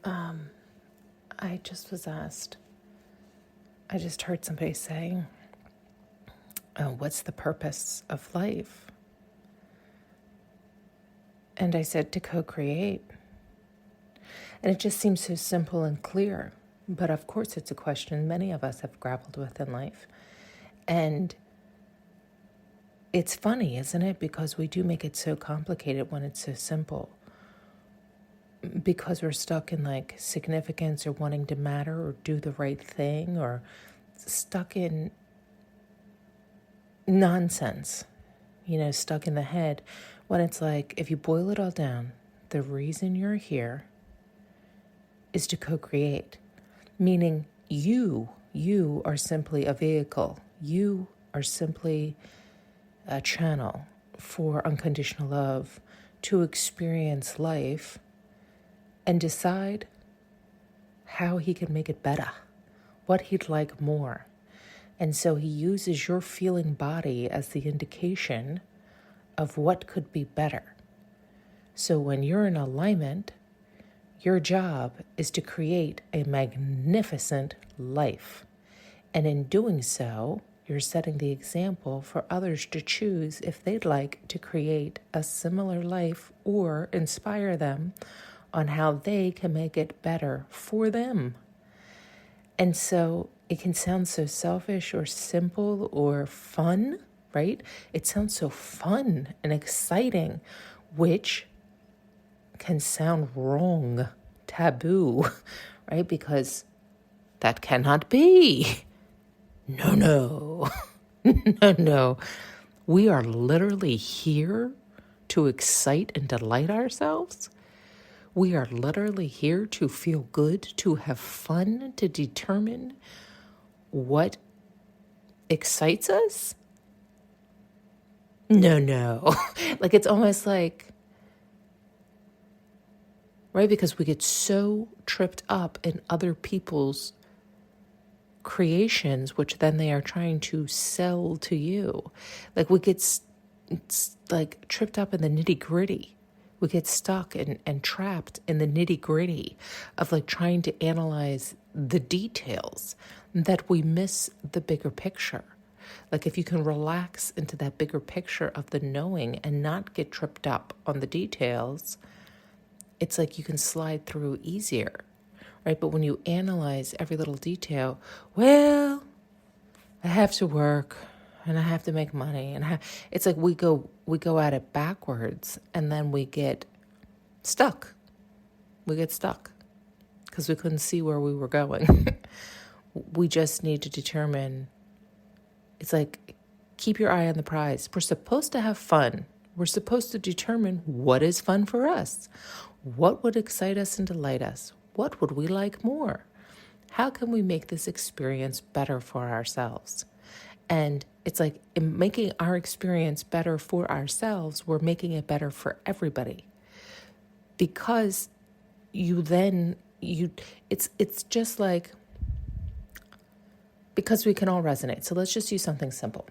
I just was asked, I just heard somebody saying, what's the purpose of life? And I said, to co-create. And it just seems so simple and clear. But of course, it's a question many of us have grappled with in life. And it's funny, isn't it? Because we do make it so complicated when it's so simple. Because we're stuck in like significance or wanting to matter or do the right thing, or stuck in nonsense, stuck in the head, when it's like, if you boil it all down, the reason you're here is to co-create, meaning you are simply a vehicle. You are simply a channel for unconditional love to experience life and decide how he can make it better, what he'd like more. And so he uses your feeling body as the indication of what could be better. So when you're in alignment, your job is to create a magnificent life. And in doing so, you're setting the example for others to choose if they'd like to create a similar life or inspire them on how they can make it better for them. And so it can sound so selfish or simple or fun, right? It sounds so fun and exciting, which can sound wrong, taboo, right? Because that cannot be. No. No. We are literally here to excite and delight ourselves. We are literally here to feel good, to have fun, to determine what excites us. No. Like, it's almost like, right? Because we get so tripped up in other people's creations, which then they are trying to sell to you. Like, we get like tripped up in the nitty gritty. We get stuck and trapped in the nitty gritty of like trying to analyze the details, that we miss the bigger picture. Like, if you can relax into that bigger picture of the knowing and not get tripped up on the details, it's like you can slide through easier, right? But when you analyze every little detail, well, I have to work and I have to make money, and it's like we go at it backwards, and then we get stuck. We get stuck because we couldn't see where we were going. We just need to determine. It's like, keep your eye on the prize. We're supposed to have fun. We're supposed to determine what is fun for us. What would excite us and delight us? What would we like more? How can we make this experience better for ourselves? And it's like, in making our experience better for ourselves, we're making it better for everybody. Because it's just like, because we can all resonate. So let's just use something simple.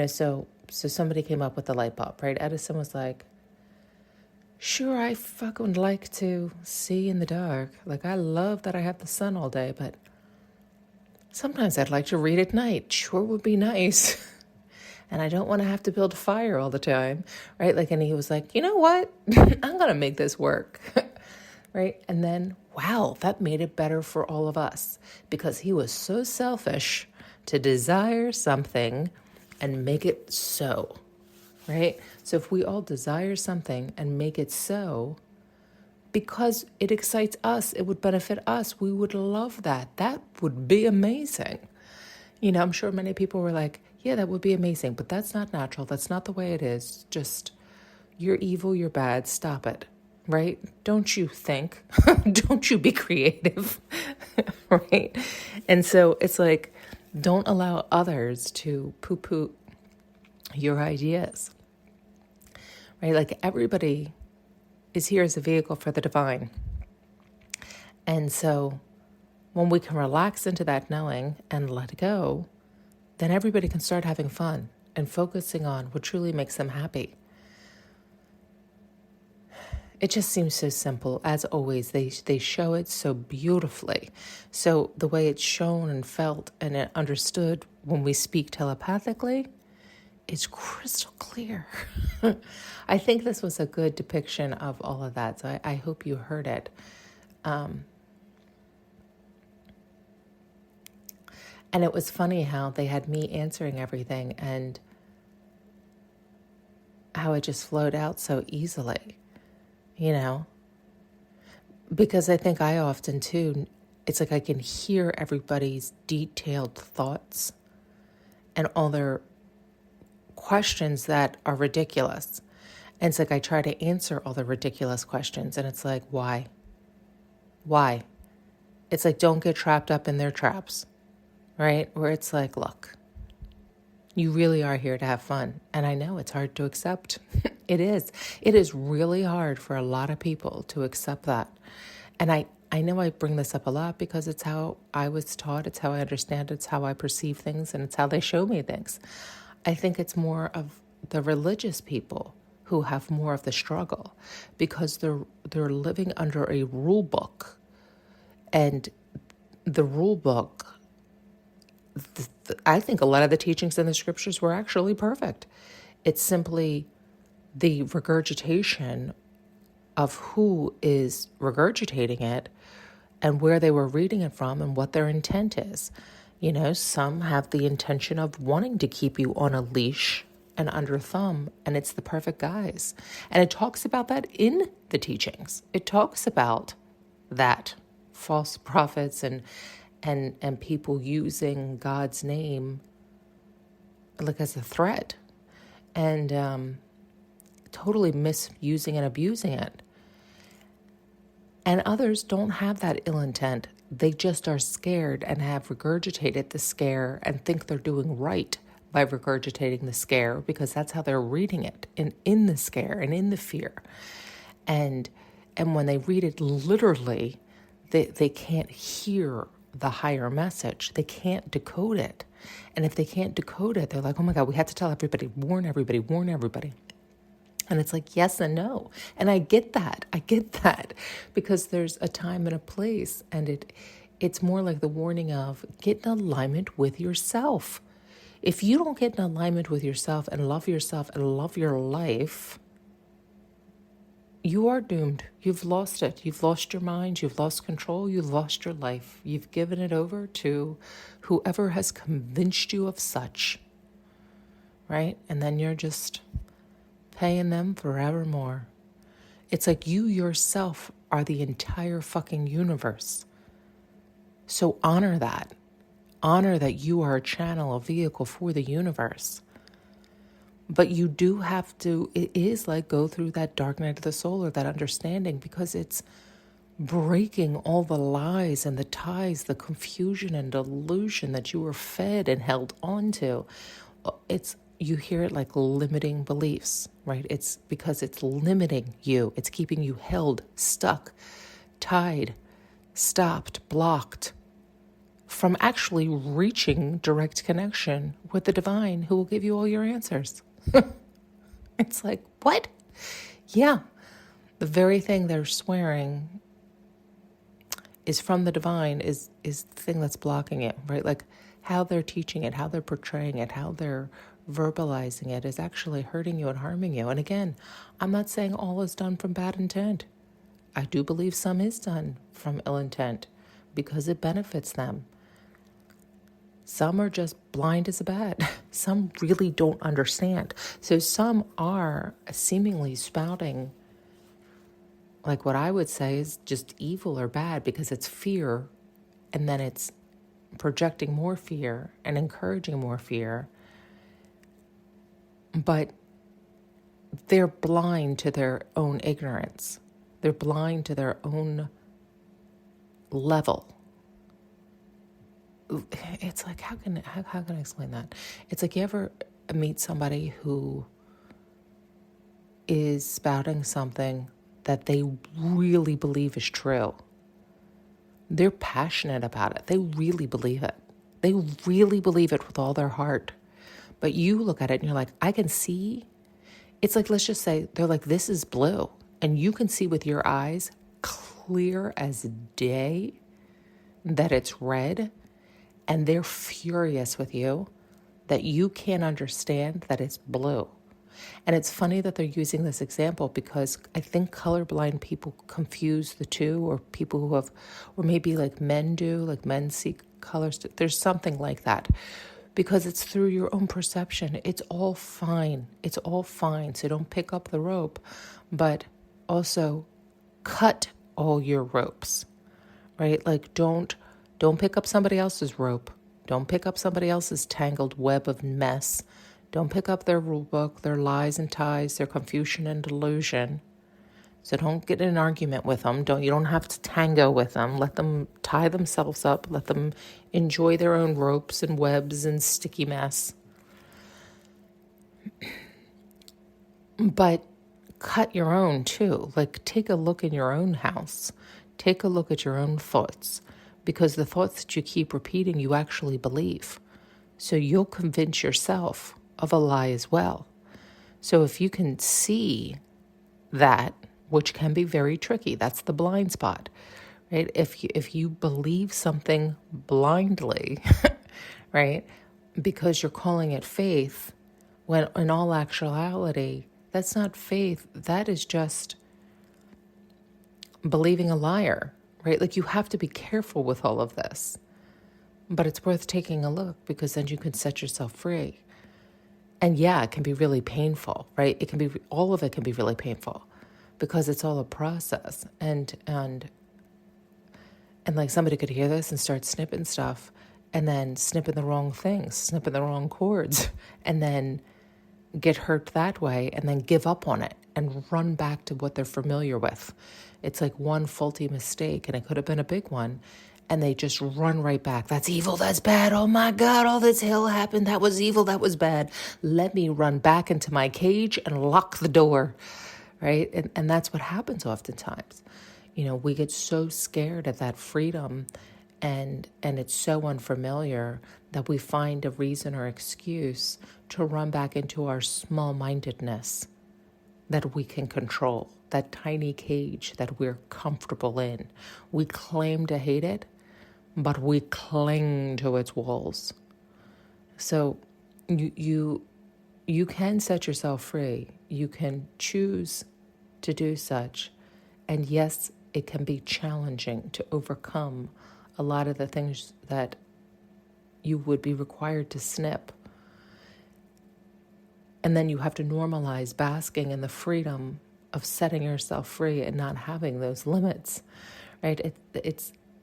So somebody came up with the light bulb, right? Edison was like, sure, I fucking like to see in the dark. Like, I love that I have the sun all day, but sometimes I'd like to read at night. Sure would be nice. And I don't want to have to build a fire all the time, right? Like, and he was like, you know what? I'm going to make this work, right? And then, wow, that made it better for all of us, because he was so selfish to desire something and make it so, right? So if we all desire something and make it so, because it excites us, it would benefit us, we would love that. That would be amazing. I'm sure many people were like, yeah, that would be amazing, but that's not natural. That's not the way it is. Just, you're evil, you're bad, stop it, right? Don't you think? Don't you be creative, right? And so it's like, don't allow others to poo-poo your ideas, right? Like, everybody is here as a vehicle for the divine. And so when we can relax into that knowing and let go, then everybody can start having fun and focusing on what truly makes them happy. It just seems so simple. As always, they show it so beautifully. So the way it's shown and felt and understood when we speak telepathically, it's crystal clear. I think this was a good depiction of all of that. So I hope you heard it. And it was funny how they had me answering everything and how it just flowed out so easily, because I think I often too, it's like I can hear everybody's detailed thoughts and all their questions that are ridiculous. And it's like I try to answer all the ridiculous questions and it's like, why? Why? It's like, don't get trapped up in their traps, right? Where it's like, look, you really are here to have fun. And I know it's hard to accept. It is. It is really hard for a lot of people to accept that. And I know I bring this up a lot because it's how I was taught. It's how I understand it. It's how I perceive things. And it's how they show me things. I think it's more of the religious people who have more of the struggle because they're living under a rule book. And the rule book, I think a lot of the teachings in the scriptures were actually perfect. It's simply the regurgitation of who is regurgitating it and where they were reading it from and what their intent is. Some have the intention of wanting to keep you on a leash and under thumb, and it's the perfect guise. And it talks about that in the teachings. It talks about that, false prophets and people using God's name like as a threat and totally misusing and abusing it. And others don't have that ill intent. They just are scared and have regurgitated the scare and think they're doing right by regurgitating the scare because that's how they're reading it, in the scare and in the fear. And when they read it literally, they can't hear the higher message. They can't decode it. And if they can't decode it, they're like, oh my God, we have to tell everybody, warn everybody, warn everybody. And it's like, yes and no. And I get that because there's a time and a place. And it's more like the warning of get in alignment with yourself. If you don't get in alignment with yourself and love your life, you are doomed. You've lost it. You've lost your mind. You've lost control. You've lost your life. You've given it over to whoever has convinced you of such, right? And then you're just paying them forevermore. It's like you yourself are the entire fucking universe. So honor that. Honor that you are a channel, a vehicle for the universe. But you do have to, it is like go through that dark night of the soul or that understanding because it's breaking all the lies and the ties, the confusion and delusion that you were fed and held onto. You hear it like limiting beliefs, right? It's because it's limiting you. It's keeping you held, stuck, tied, stopped, blocked from actually reaching direct connection with the divine who will give you all your answers. It's like, what? Yeah. The very thing they're swearing is from the divine is the thing that's blocking it, right? Like how they're teaching it, how they're portraying it, how they're verbalizing it is actually hurting you and harming you. And again, I'm not saying all is done from bad intent. I do believe some is done from ill intent because it benefits them. Some are just blind as a bat. Some really don't understand. So some are seemingly spouting like what I would say is just evil or bad because it's fear, and then it's projecting more fear and encouraging more fear. But they're blind to their own ignorance. They're blind to their own level. It's like, how can I explain that? It's like you ever meet somebody who is spouting something that they really believe is true. They're passionate about it. They really believe it. They really believe it with all their heart. But you look at it and you're like, I can see. It's like, let's just say, they're like, this is blue. and you can see with your eyes clear as day that it's red, and they're furious with you that you can't understand that it's blue. And it's funny that they're using this example because I think colorblind people confuse the two, or people who have, or maybe like men do, like men see colors. There's something like that because it's through your own perception. It's all fine. It's all fine. So don't pick up the rope, but also cut all your ropes, right? Like don't pick up somebody else's rope. Don't pick up somebody else's tangled web of mess. Don't pick up their rule book, their lies and ties, their confusion and delusion. So don't get in an argument with them. You don't have to tango with them. Let them tie themselves up. Let them enjoy their own ropes and webs and sticky mess. But cut your own too. Like take a look in your own house. Take a look at your own thoughts. Because the thoughts that you keep repeating, you actually believe. So you'll convince yourself of a lie as well. So if you can see that, which can be very tricky, that's the blind spot, right? If you believe something blindly, right, because you're calling it faith, when in all actuality, that's not faith. That is just believing a liar, right? Like you have to be careful with all of this. But it's worth taking a look because then you can set yourself free. And yeah, it can be really painful, right? All of it can be really painful because it's all a process. And like somebody could hear this and start snipping stuff and then snipping the wrong things, snipping the wrong chords, and then get hurt that way and then give up on it and run back to what they're familiar with. It's like one faulty mistake, and it could have been a big one. And they just run right back. That's evil. That's bad. Oh my God, all this hell happened. That was evil. That was bad. Let me run back into my cage and lock the door, right? And that's what happens oftentimes. We get so scared of that freedom and it's so unfamiliar that we find a reason or excuse to run back into our small-mindedness that we can control, that tiny cage that we're comfortable in. We claim to hate it, but we cling to its walls. So you can set yourself free. You can choose to do such. And yes, it can be challenging to overcome a lot of the things that you would be required to snip. And then you have to normalize basking in the freedom of setting yourself free and not having those limits, right?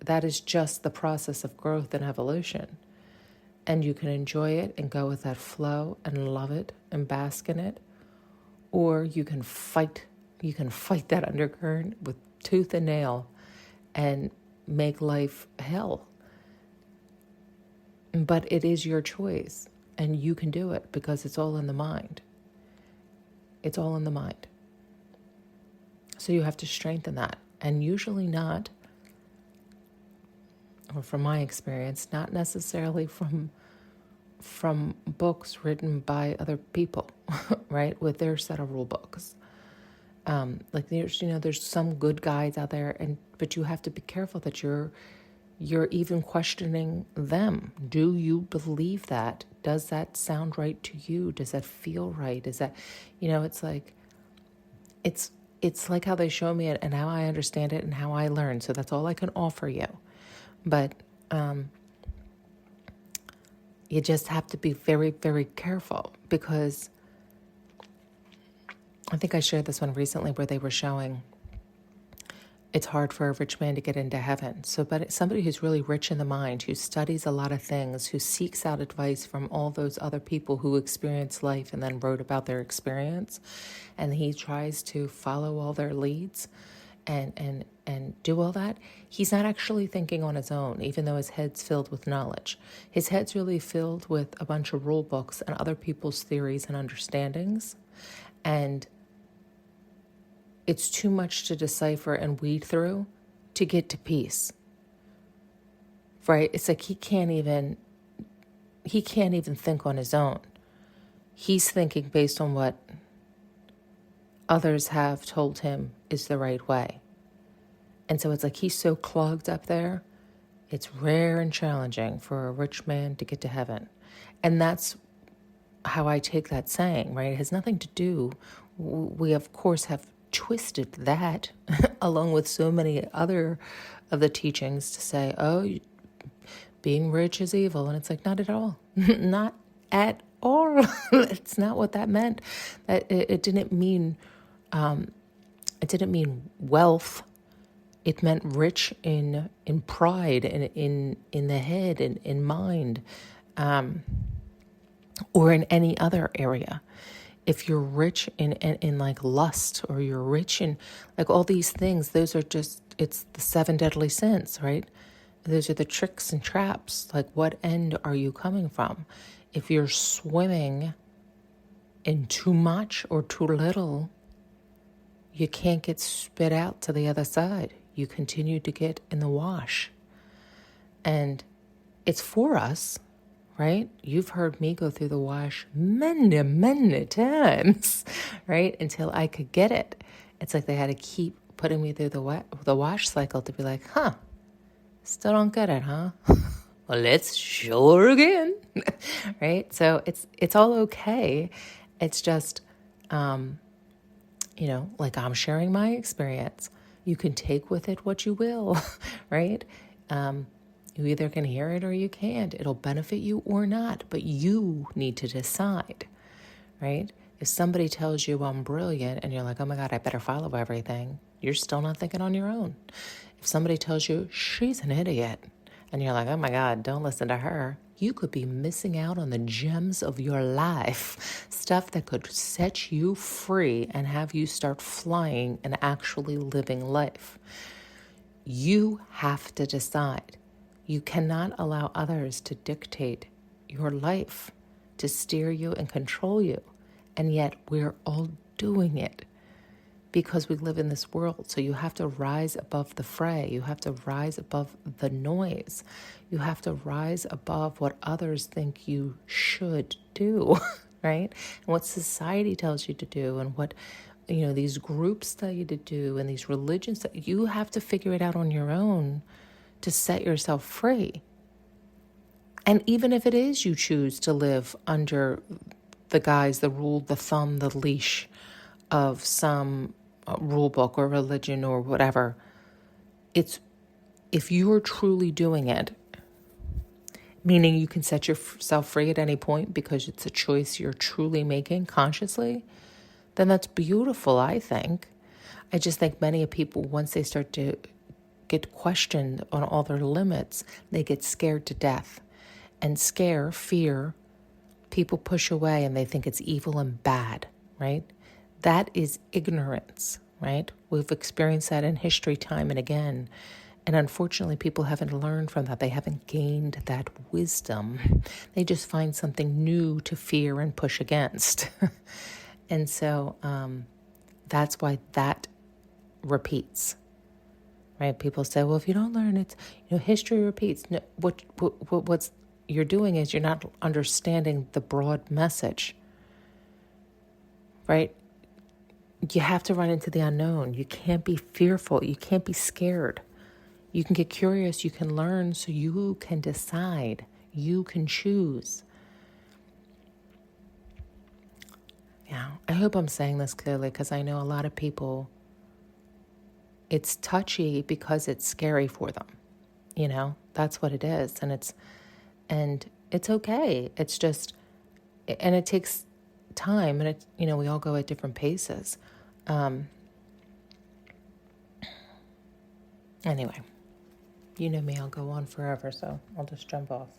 That is just the process of growth and evolution. And you can enjoy it and go with that flow and love it and bask in it. Or you can fight that undercurrent with tooth and nail and make life hell. But it is your choice, and you can do it because it's all in the mind. It's all in the mind. So you have to strengthen that. And usually not, or from my experience, not necessarily from books written by other people, right, with their set of rule books. Like there's some good guides out there, but you have to be careful that you're even questioning them. Do you believe that? Does that sound right to you? Does that feel right? Is that, it's like, it's like how they show me it and how I understand it and how I learn. So that's all I can offer you. But you just have to be very, very careful because I think I shared this one recently where they were showing it's hard for a rich man to get into heaven. So, but somebody who's really rich in the mind, who studies a lot of things, who seeks out advice from all those other people who experience life and then wrote about their experience, and he tries to follow all their leads and do all that, he's not actually thinking on his own, even though his head's filled with knowledge. His head's really filled with a bunch of rule books and other people's theories and understandings, and it's too much to decipher and weed through to get to peace, right? It's like he can't even think on his own. He's thinking based on what others have told him is the right way. And so it's like he's so clogged up there, it's rare and challenging for a rich man to get to heaven. And that's how I take that saying, right? It has nothing to do, we of course have twisted that along with so many other of the teachings to say, oh, being rich is evil. And it's like, not at all. Not at all. It's not what that meant. It didn't mean wealth. It meant rich in pride and in the head and in mind, or in any other area. If you're rich in like lust, or you're rich in like all these things, those are just, it's the 7 deadly sins, right? Those are the tricks and traps. Like, what end are you coming from? If you're swimming in too much or too little, you can't get spit out to the other side. You continue to get in the wash. And it's for us, right? You've heard me go through the wash many, many times, right? Until I could get it. It's like they had to keep putting me through the wash cycle to be like, still don't get it, huh? Well, let's show her again, right? So it's all okay. It's just, like I'm sharing my experience. You can take with it what you will, right? You either can hear it or you can't. It'll benefit you or not, but you need to decide, right? If somebody tells you I'm brilliant and you're like, oh my God, I better follow everything, you're still not thinking on your own. If somebody tells you she's an idiot and you're like, oh my God, don't listen to her, you could be missing out on the gems of your life, stuff that could set you free and have you start flying and actually living life. You have to decide. You cannot allow others to dictate your life, to steer you and control you. And yet we're all doing it because we live in this world. So you have to rise above the fray. You have to rise above the noise. You have to rise above what others think you should do, right? And what society tells you to do, and what these groups tell you to do, and these religions. You have to figure it out on your own to set yourself free. And even if it is you choose to live under the guise, the rule, the thumb, the leash of some rule book or religion or whatever, it's, if you are truly doing it, meaning you can set yourself free at any point because it's a choice you're truly making consciously, then that's beautiful, I think. I just think many people, once they start to get questioned on all their limits, they get scared to death. And fear, people push away and they think it's evil and bad, right? That is ignorance, right? We've experienced that in history time and again. And unfortunately, people haven't learned from that. They haven't gained that wisdom. They just find something new to fear and push against. And so that's why that repeats, right? People say, well, if you don't learn it, history repeats. No, what's you're doing is you're not understanding the broad message, right? You have to run into the unknown. You can't be fearful. You can't be scared. You can get curious. You can learn so you can decide. You can choose. Yeah, I hope I'm saying this clearly because I know a lot of people, it's touchy because it's scary for them. That's what it is. And it's okay. It's just, and it takes time, and it, we all go at different paces. Anyway, you know me, I'll go on forever, so I'll just jump off.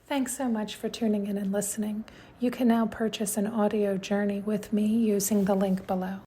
Thanks so much for tuning in and listening. You can now purchase an audio journey with me using the link below.